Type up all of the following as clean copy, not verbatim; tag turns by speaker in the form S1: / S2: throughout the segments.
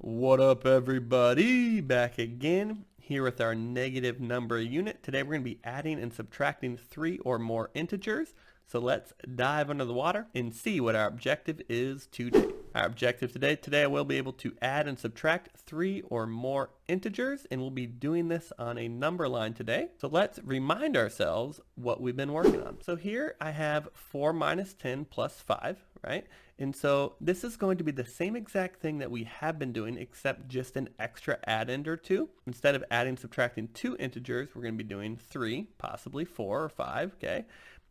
S1: What up, everybody? Back again here with our negative number unit. Today we're going to be adding and subtracting 3 or more integers. So let's dive under the water and see what our objective is today. Our objective today I will be able to add and subtract 3 or more integers, and we'll be doing this on a number line today. So let's remind ourselves what we've been working on. So here I have 4 minus 10 plus 5, right? And so this is going to be the same exact thing that we have been doing, except just an extra addend or two. Instead of adding and subtracting 2 integers, we're going to be doing 3, possibly 4 or 5, okay?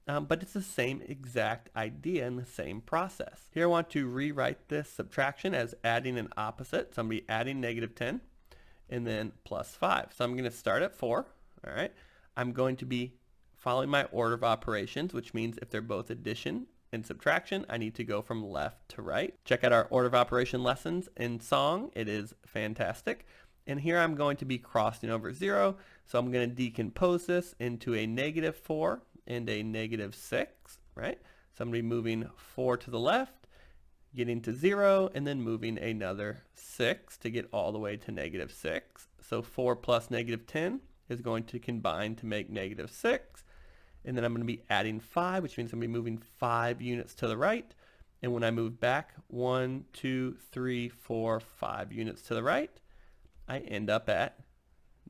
S1: But it's the same exact idea and the same process. Here I want to rewrite this subtraction as adding an opposite. So I'm going to be adding negative 10 and then plus 5. So I'm going to start at 4, all right? I'm going to be following my order of operations, which means if they're both addition and subtraction, I need to go from left to right. Check out our order of operation lessons in song. It is fantastic. And here I'm going to be crossing over 0. So I'm going to decompose this into a negative 4 and a negative 6, right? So I'm going to be moving 4 to the left, getting to 0, and then moving another 6 to get all the way to negative 6. So 4 plus negative 10 is going to combine to make negative 6. And then I'm going to be adding 5, which means I'm going to be moving 5 units to the right. And when I move back 1, 2, 3, 4, 5 units to the right, I end up at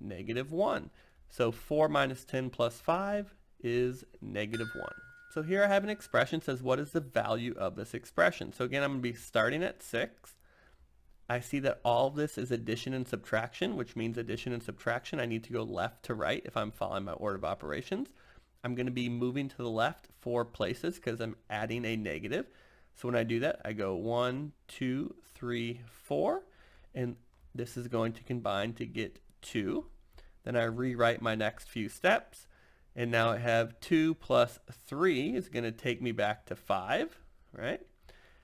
S1: negative 1. So 4 minus 10 plus 5 is negative 1. So here I have an expression that says what is the value of this expression. So again, I'm going to be starting at 6. I see that all of this is addition and subtraction, which means addition and subtraction. I need to go left to right if I'm following my order of operations. I'm going to be moving to the left 4 places because I'm adding a negative. So when I do that, I go 1, 2, 3, 4, and this is going to combine to get 2. Then I rewrite my next few steps, and now I have 2 plus 3 is going to take me back to 5, right?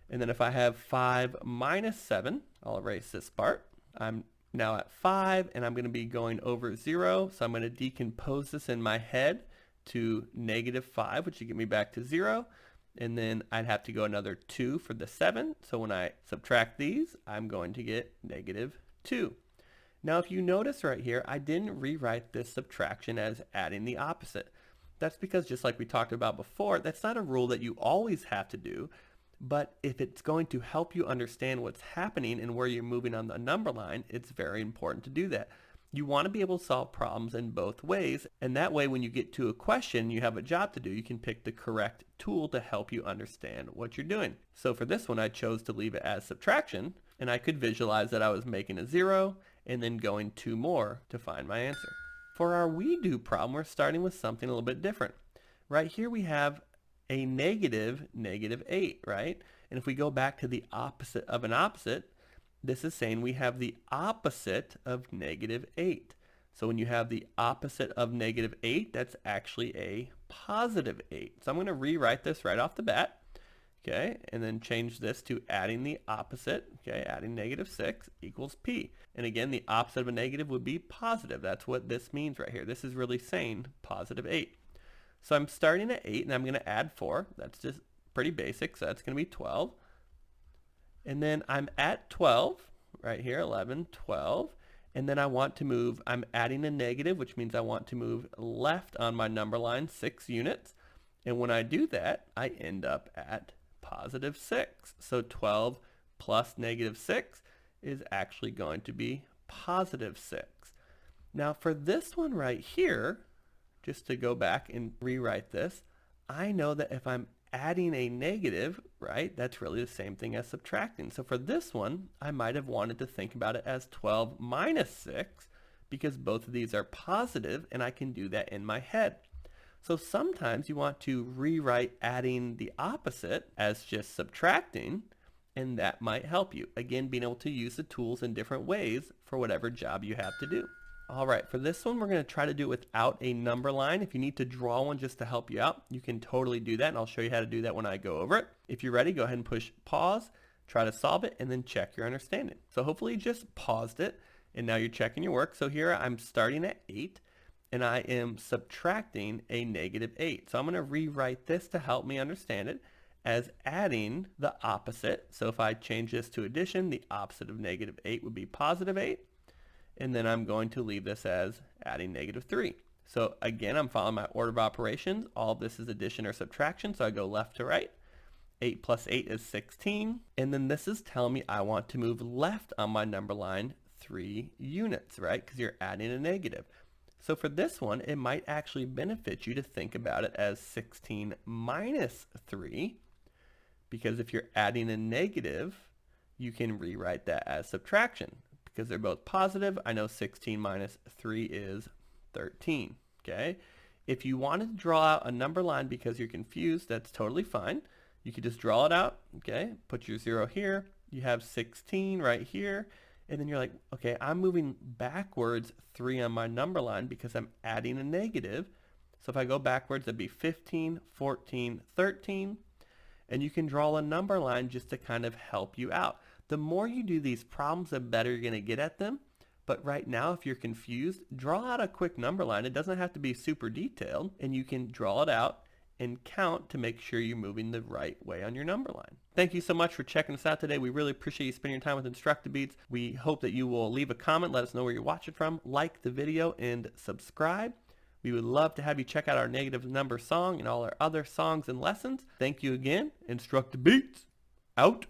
S1: And then if I have 5 minus 7, I'll erase this part. I'm now at 5, and I'm going to be going over 0, so I'm going to decompose this in my head to negative 5, which would get me back to 0. And then I'd have to go another 2 for the 7. So when I subtract these, I'm going to get negative 2. Now if you notice right here, I didn't rewrite this subtraction as adding the opposite. That's because, just like we talked about before, that's not a rule that you always have to do. But if it's going to help you understand what's happening and where you're moving on the number line, it's very important to do that. You want to be able to solve problems in both ways, and that way when you get to a question you have a job to do, you can pick the correct tool to help you understand what you're doing. So for this one, I chose to leave it as subtraction, and I could visualize that I was making a 0 and then going 2 more to find my answer. For our we do problem, we're starting with something a little bit different. Right here we have a negative 8, right? And if we go back to the opposite of an opposite, this is saying we have the opposite of negative 8. So when you have the opposite of negative 8, that's actually a positive 8. So I'm going to rewrite this right off the bat, okay, and then change this to adding the opposite, okay, adding negative 6 equals p. And again, the opposite of a negative would be positive. That's what this means right here. This is really saying positive 8. So I'm starting at 8, and I'm going to add 4. That's just pretty basic, so that's going to be 12. And then I'm at 12, right here, 11, 12. And then I want to move, I'm adding a negative, which means I want to move left on my number line 6 units. And when I do that, I end up at positive 6. So 12 plus negative 6 is actually going to be positive 6. Now for this one right here, just to go back and rewrite this, I know that if I'm adding a negative, right, that's really the same thing as subtracting. So for this one, I might have wanted to think about it as 12 minus 6 because both of these are positive, and I can do that in my head. So sometimes you want to rewrite adding the opposite as just subtracting, and that might help you. Again, being able to use the tools in different ways for whatever job you have to do. All right, for this one, we're going to try to do it without a number line. If you need to draw one just to help you out, you can totally do that, and I'll show you how to do that when I go over it. If you're ready, go ahead and push pause, try to solve it, and then check your understanding. So hopefully you just paused it, and now you're checking your work. So here I'm starting at 8, and I am subtracting a negative 8. So I'm going to rewrite this to help me understand it as adding the opposite. So if I change this to addition, the opposite of negative 8 would be positive 8. And then I'm going to leave this as adding negative 3. So again, I'm following my order of operations. All of this is addition or subtraction, so I go left to right. 8 plus 8 is 16. And then this is telling me I want to move left on my number line 3 units, right? Because you're adding a negative. So for this one, it might actually benefit you to think about it as 16 minus 3, because if you're adding a negative, you can rewrite that as subtraction. Because they're both positive, I know 16 minus 3 is 13, okay? If you wanted to draw out a number line because you're confused, that's totally fine. You could just draw it out, okay? Put your 0 here, you have 16 right here, and then you're like, okay, I'm moving backwards 3 on my number line because I'm adding a negative. So if I go backwards, that'd be 15, 14, 13. And you can draw a number line just to kind of help you out. The more you do these problems, the better you're going to get at them. But right now, if you're confused, draw out a quick number line. It doesn't have to be super detailed. And you can draw it out and count to make sure you're moving the right way on your number line. Thank you so much for checking us out today. We really appreciate you spending your time with Instructabeats. We hope that you will leave a comment, let us know where you're watching from, like the video, and subscribe. We would love to have you check out our negative number song and all our other songs and lessons. Thank you again. Instructabeats out.